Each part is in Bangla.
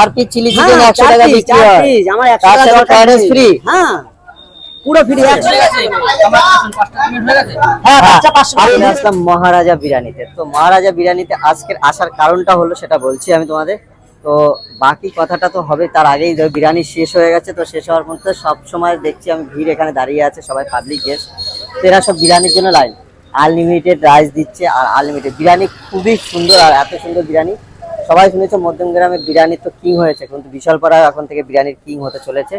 4 পিস চিলি চিকেন 100 টাকা বিক্রি হয়। 4 পিস আমার 100 টাকা দরকার ফ্রাইড ফ্রি। হ্যাঁ পুরো ফ্রি আছে। হ্যাঁ বাচ্চা 500 টাকা। আমি আসলাম মহারাজা বিরিয়ানিতে। তো মহারাজা বিরিয়ানিতে আজকের আসার কারণটা হলো সেটা বলছি আমি তোমাদের। তো বাকি কথাটা তো হবে তার আগেই, বিরিয়ানি শেষ হয়ে গেছে। তো শেষ হওয়ার মধ্যে সব সময় দেখছি আমি ভিড় এখানে দাঁড়িয়ে আছে, সবাই পাবলিক গেস্ট। তো এরা সব বিরিয়ানির জন্য লাইন। আনলিমিটেড রাইস দিচ্ছে আর আনলিমিটেড বিরিয়ানি, খুবই সুন্দর। আর এত সুন্দর বিরিয়ানি, সবাই শুনেছে মধ্যমগ্রামের বিরিয়ানি তো কিং হয়েছে, কিন্তু বিশালপাড়া এখন থেকে বিরিয়ানির কিং হতে চলেছে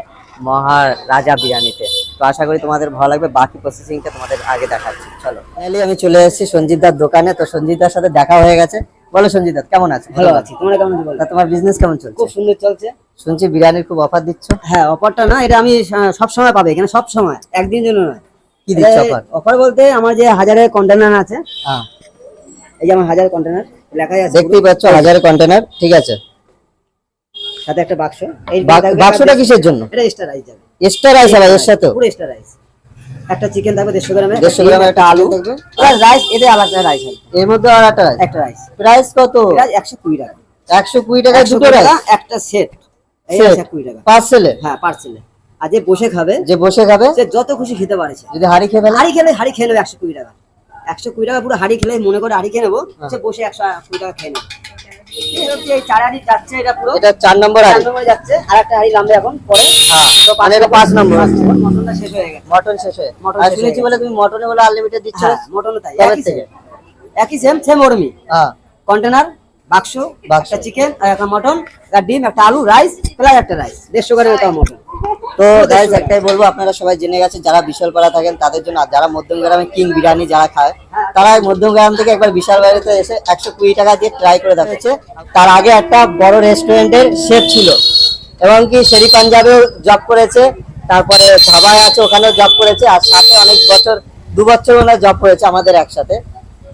মহারাজা বিরিয়ানিতে। তো আশা করি তোমাদের ভালো লাগবে। বাকি প্রসেসিংটা তোমাদের আগে দেখাচ্ছি, চলো। ফাইনালি আমি চলে এসেছি সঞ্জিতদার দোকানে। তো সঞ্জিতদার সাথে দেখা হয়ে গেছে। বলো সঞ্জিতদা, কেমন আছো? ভালো আছি, তোমরা কেমন আছো? তা তোমার বিজনেস কেমন চলছে? খুব সুন্দর চলছে। শুনছি বিরিয়ানির খুব অফার দিচ্ছ। হ্যাঁ অফারটা না, এটা আমি সব সময় পাবে এখানে, সব সময়, একদিন জন্য নয়। কি দিচ্ছ অফার? অফার বলতে আমার যে 1000-এর কন্টেনার আছে, হ্যাঁ এই যে আমার 1000 কন্টেনার লেখাই আছে, দেখতেই পাচ্ছ 1000 কন্টেনার, ঠিক আছে। সাথে একটা বাক্স। এই বাক্সটা কিসের জন্য? এটা এক্সট্রা রাইস যাবে। এক্সট্রা রাইস হবে এর সাথে? পুরো এক্সট্রা রাইস। একটা চিকেন থাকবে 150 গ্রামের, 150 গ্রামের একটা আলু থাকবে, আর রাইস এতে আলাদা রাইস হবে। এর মধ্যে আর একটা রাইস। প্রাইস কত? প্রাইস 120 টাকা। 120 টাকা দুটো রাইস, একটা সেট। এই 120 টাকা পার্সেলে। হ্যাঁ পার্সেলে। আর যে বসে খাবে, সে যত খুশি খেতে পারছে। যদি হাড়ি খেয়ে ফেলে? হাড়ি খেয়ে নেবে 120 টাকা। 120 টাকা পুরো হাড়ি খেলে, মনে করে হাড়ি খেয়ে নেবো, সে বসে 120 টাকা খেয়ে নেবে। এই 4 হাড়ি যাচ্ছে, এটা পুরো এটা 4 নম্বর হাড়ি। 4 নম্বরে যাচ্ছে, আর একটা হাড়ি নামবে এখন পরে। হ্যাঁ তো মানে এটা 5 নম্বর। মটনটা শেষ হয়ে গেছে। মটন শেষ হয়ে, আর শুনেছি বলে তুমি মটনে বলে আনলিমিটেড দিচ্ছ। হ্যাঁ মটনও তাই, কবে থেকে? একই সেম ওরমি। হ্যাঁ কন্টেনার, বাক্স, একটা চিকেন, আর একটা মটন, একটা ডিম, একটা আলু, রাইস, প্লাস একটা রাইস, 150 গ্রামের একটা মটন। তো গাইস একটাই বলবো, আপনারা সবাই জেনে গেছেন, যারা বিশালপাড়া থাকেন তাদের জন্য। আর যারা মধ্যমগ্রামে কিং বিরিয়ানি যারা খায়, তারা মধ্যমগ্রাম থেকে একবার বিশালবাড়িতে এসে 120 টাকা দিয়ে ট্রাই করে দেখাচ্ছে। তার আগে একটা বড় রেস্টুরেন্টের শেফ ছিল, এবং কি শেরি পাঞ্জাবেও জব করেছে, তারপরে ধাবায় আছে ওখানেও জব করেছে, আর সাথে অনেক বছর 2 বছর ওনার জব করেছে আমাদের একসাথে।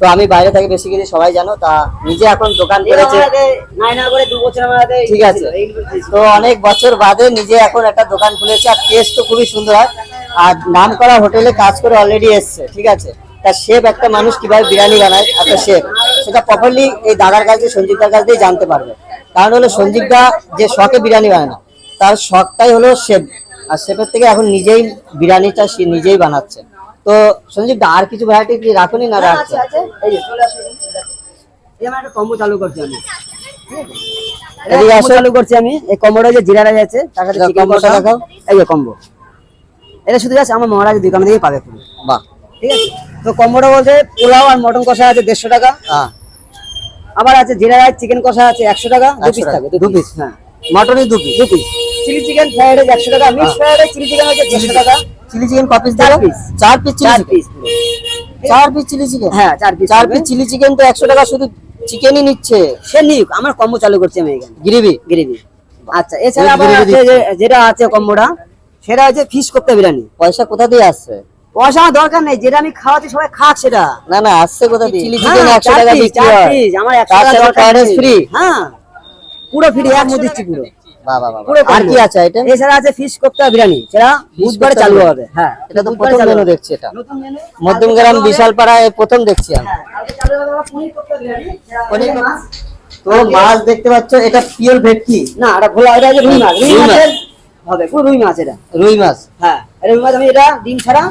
তো আমি বাইরে থাকি বেসিক্যালি, সবাই জানো। তা নিজে এখন দোকান করেছে, না করে 2 বছর আমাদের, ঠিক আছে। তো অনেক বছর বাদে নিজে এখন একটা দোকান খুলেছে, আর টেস্ট তো খুবই সুন্দর হয়। আর নাম করা হোটেলে কাজ করে অলরেডি এসছে, ঠিক আছে। তার শেফ, একটা মানুষ কিভাবে বিরিয়ানি বানায় একটা শেফ, সেটা প্রপারলি এই দাদার কাছে, সঞ্জীবদার কাছ দিয়ে জানতে পারবে। কারণ হলো সঞ্জীবদা যে শখে বিরিয়ানি বানায় না, তার শখটাই হলো শেফ। আর শেফের থেকে এখন নিজেই বিরিয়ানিটা সে নিজেই বানাচ্ছে। তো সঞ্জীবদা আর কিছু ভ্যারাইটি কি রাখুনি না রাখছে? এই যে চলে আসুন, এই আমার একটা কম্বো চালু করছি আমি। এই কম্বোটা যে জিরা রাইস আছে, তার সাথে চিকেন কষা দেখাও। এই যে কম্বো, এটা শুধু জাস্ট আমার মহারাজ দোকান থেকে পাবে পুরো। বাহ, ঠিক আছে। তো কম্বোটা বলতে পোলাও আর মটন কষা আছে 150 টাকা। হ্যাঁ আবার আছে জিরা রাইস, চিকেন কষা আছে 100 টাকা, 2 পিস থাকবে, 2 পিস। হ্যাঁ মটনই 2 piece. Chilli chicken fried rice 100 টাকা, mix fried rice chilli chicken হচ্ছে 150 টাকা। চিলি চিকেন ক piece? 4 piece. 4 piece chilli 4 chicken. Piece 4 piece chilli chicken? হ্যাঁ 4 পিস। 4 পিস চিলি চিকেন তো 100 টাকা, শুধু চিকেনই নিচ্ছে। সে নিক, আমার কম্বো চালু করছি আমি এখানে, গ্রেভি। আচ্ছা এছাড়া আবার আছে যেটা আছে কম্বোটা, সেটা হচ্ছে ফিশ কোপ্তা বিরিয়ানি। পয়সা কোথা দিয়ে আসছে? পয়সা আমার দরকার নেই, যেটা আমি খাওয়াচ্ছি সবাই খাক সেটা। না আসছে কোথা দিয়ে? চিলি হ্যাঁ, চিকেন 100 টাকা বিক্রি 4 হয়, পিস আমার 100 তার টাকা সাথে দরকার ফ্রাইড রাইস নেই। ফ্রি। হ্যাঁ পুরো ফ্রি, এক মধ্যে দিচ্ছি পুরো। বাহ বাহ বাহ। পুরো আর combo। কি আছে আইটেম? এছাড়া আছে ফিশ কোপ্তা বিরিয়ানি, সেটা বুধবারে কোপ্তা চালু বিরিয়ানি। হবে। হ্যাঁ এটা তো বুধবারে প্রথম চালু মেনু হবে। দেখছি, এটা নতুন মেনু। মধ্যমগ্রাম বিশালপাড়ায় প্রথম দেখছি আমি। হ্যাঁ কালকে চালু হবে আবার পনির কোপ্তা বিরিয়ানি। পনির পনির মাছ। তো মাছ দেখতে পাচ্ছ, এটা পিওর ভেটকি না এটা ভোলা, এটা হচ্ছে রুই মাছ। রুই মাছের হবে, পুরো রুই মাছ এটা। রুই মাছ। হ্যাঁ রুই মাছ। আমি এটা ডিম ছাড়া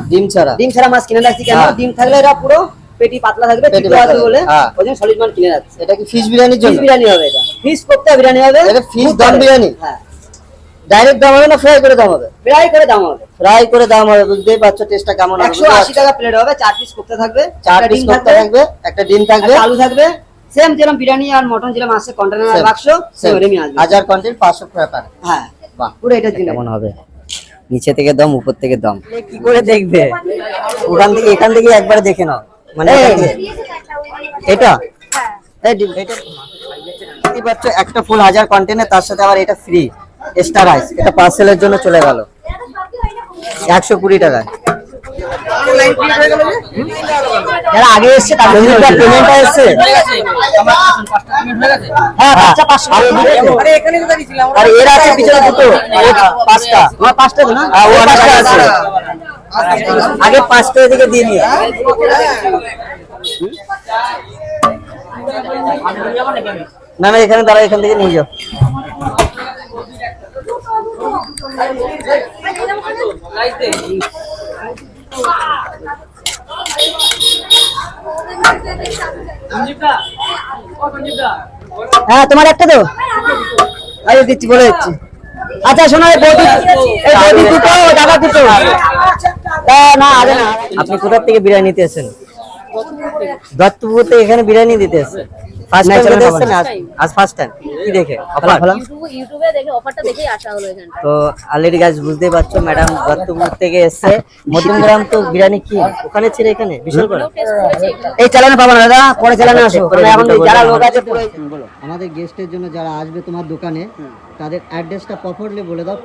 ডিম ছাড়া মাছ কিনে রাখছি। কেন? হ্যাঁ। ডিম থাকলে এটা পুরো পেটি পাতলা থাকবে, পেটি পেটি পাতলা আছে বলে হ্যাঁ। ওই জন্য সলিড মাছ কিনে রাখছি। এটা কি ফিশ বিরিয়ানির ফিশ জন্য? বিরিয়ানি হবে, এটা ফিশ কোপ্তা বিরিয়ানি হবে। এটা ফিশ দম বিরিয়ানি? হ্যাঁ ডাইরেক্ট দাম হবে না ফ্রাই করে দাম হবে? ফ্রাই করে দাম হবে। ফ্রাই করে দাম হবে, বুঝতেই পারছো টেস্টটা কেমন হবে। 180 টাকা প্লেট হবে, 4 পিস কোপ্তা থাকবে, 4 একটা পিস ডিম কোপ্তা থাকবে, একটা ডিম থাকবে, একটা আলু থাকবে। সেম যেরকম বিরিয়ানি আর মটন যেরকম আসছে কন্টেনার Same, বাক্স, সেম এরকমই আসবে। 1000 কন্টেন্ট 500 টাকা। হ্যাঁ বাহ, পুরো এটার জন্য। কেমন হবে? নিচে থেকে দম, উপর থেকে দম। কি করে দেখবে? এখান থেকে একবার দেখে নাও, মানে এটা দেখতে পাচ্ছ একটা ফুল 1000 কন্টেনার, তার সাথে আবার এটা ফ্রি এক্সট্রা রাইস। এটা পার্সেলের জন্য চলে গেল 120 টাকায়। যারা আগে এসেছে তাদের পেমেন্টটা এসেছে। হ্যাঁ বাচ্চা 500 টাকা। আরে এখানে কোথায় দিছিলাম? আর এর আছে পিছনে দুটো, পাঁচটা। আমার 5টা তো না? ও 5টা আছে। আগে 5টা এদিকে দিয়ে নিও। না এখানে দাঁড়া, এখান থেকে নিয়ে যাও। হ্যাঁ তোমার একটা তো আরে দিচ্ছি বলে দিচ্ছি। আচ্ছা শোনো এই বৌদি দুটো দাদা দুটো না আগে না। আপনি কোথা থেকে বিরিয়ানি নিতে এসেছেন? দত্তপুর থেকে এখানে বিরিয়ানি দিতে এসেছেন? ফার্স্ট টাইম নিতে এসেছেন? আজ ফার্স্ট টাইম। কি দেখে? অফার? ইউটিউবে দেখে অফারটা দেখেই আসা হলো এখানে। তো অলরেডি গাইস বুঝতেই পারছো ম্যাডাম দত্তপুর থেকে এসেছে। মধ্যমগ্রাম তো বিরিয়ানি কি ওখানে ছিল, এখানে বিশাল করে। টেস্ট করেছে এটা। এই চালানে পাবো না দাদা, পরে চালানে আসো। মানে এখন যারা লোক আছে পুরো আমাদের গেস্টের জন্য যারা আসবে তোমার দোকানে তাদের অ্যাড্রেসটা প্রপারলি বলে দাও,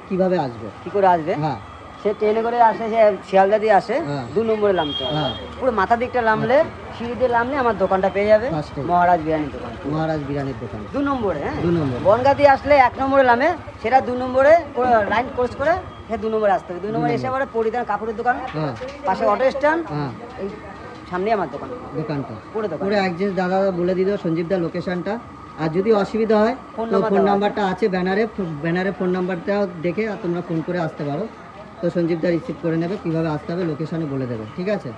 কিভাবে আসবে। কি করে আসবে? হ্যাঁ সে ট্রেনে করে আসে, সে শিয়ালদা দিয়ে আসে, হ্যাঁ। 2 নম্বরে নামতে হবে। হ্যাঁ। পুরো মাথা দিকটা নামলে সিঁড়ি দিয়ে নামলে আমার দোকানটা পেয়ে যাবে, First এ। মহারাজ বিরিয়ানির দোকান। মহারাজ বিরিয়ানির দোকান 2 নম্বরে, হ্যাঁ 2 নম্বরে। বনগা দিয়ে আসলে 1 নম্বরে নামে, সেটা 2 নম্বরে লাইন ক্রস করে সে 2 নম্বরে আসতে হবে। 2 নম্বরে এসে পরে পরিধান কাপড়ের দোকান, হ্যাঁ পাশে অটো স্ট্যান্ড, হ্যাঁ এই সামনেই আমার দোকান, দোকানটা পুরো দোকান। পুরো অ্যাড্রেস দাদা বলে দিল, সঞ্জীব দা লোকেশনটা। আর যদি অসুবিধা হয় ফোন তো নাম্বার ফোন দেওয়া নাম্বারটা আছে ব্যানারে ফোন নাম্বারটা দেখে আর তোমরা ফোন করে আসতে পারো। তো সঞ্জীব দা রিসিভ করে নেবে, কিভাবে আসতে হবে লোকেশনে বলে দেবে, ঠিক আছে?